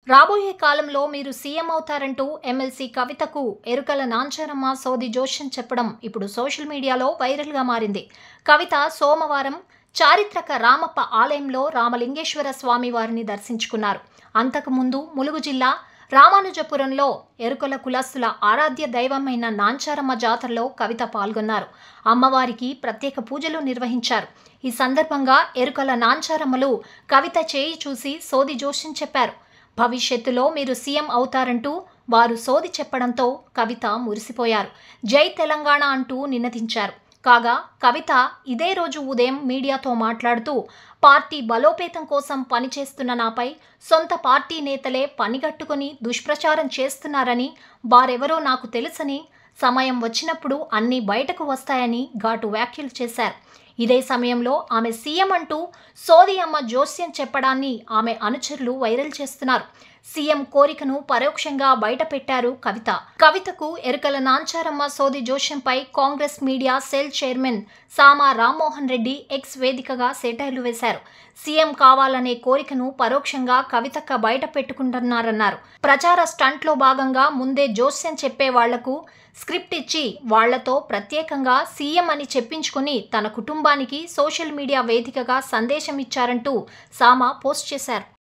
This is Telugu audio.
రాబోయే కాలంలో మీరు సీఎం అవుతారంటూ ఎమ్మెల్సీ కవితకు ఎరుకల నాంచారమ్మ సోది జోష్యం చెప్పడం ఇప్పుడు సోషల్ మీడియాలో వైరల్గా మారింది. కవిత సోమవారం చారిత్రక రామప్ప ఆలయంలో రామలింగేశ్వర స్వామి వారిని దర్శించుకున్నారు. అంతకుముందు ములుగు జిల్లా రామానుజపురంలో ఎరుకల కులస్తుల ఆరాధ్య దైవమైన నాంచారమ్మ జాతరలో కవిత పాల్గొన్నారు. అమ్మవారికి ప్రత్యేక పూజలు నిర్వహించారు. ఈ సందర్భంగా ఎరుకల నాంచారమ్మలు కవిత చేయి చూసి సోది జోష్యం చెప్పారు. భవిష్యత్తులో మీరు సీఎం అవుతారంటూ వారు సోది చెప్పడంతో కవిత మురిసిపోయారు. జై తెలంగాణ అంటూ నినదించారు. కాగా కవిత ఇదే రోజు ఉదయం మీడియాతో మాట్లాడుతూ పార్టీ బలోపేతం కోసం పనిచేస్తున్న నాపై సొంత పార్టీ నేతలే పనిగట్టుకుని దుష్ప్రచారం చేస్తున్నారని, వారెవరో నాకు తెలుసని, సమయం వచ్చినప్పుడు అన్నీ బయటకు వస్తాయని ఘాటు వ్యాఖ్యలు చేశారు. ఇదే సమయంలో ఆమె సీఎం అంటూ సోది అమ్మ జోస్యం చెప్పడాన్ని ఆమె అనుచరులు వైరల్ చేస్తున్నారు. సీఎం కోరికను పరోక్షంగా బయటపెట్టారు కవిత. కవితకు ఎరుకల నాంచారమ్మ సోది జోష్యంపై కాంగ్రెస్ మీడియా సెల్ చైర్మన్ సామా రామ్మోహన్ రెడ్డి ఎక్స్ వేదికగా సెటైర్లు వేశారు. సీఎం కావాలనే కోరికను పరోక్షంగా కవితక్క బయట పెట్టుకుంటున్నారన్నారు. ప్రచార స్టంట్లో భాగంగా ముందే జోస్యం చెప్పే వాళ్లకు స్క్రిప్ట్ ఇచ్చి వాళ్లతో ప్రత్యేకంగా సీఎం అని చెప్పించుకుని తన కుటుంబానికి సోషల్ మీడియా వేదికగా సందేశం ఇచ్చారంటూ సామా పోస్ట్ చేశారు.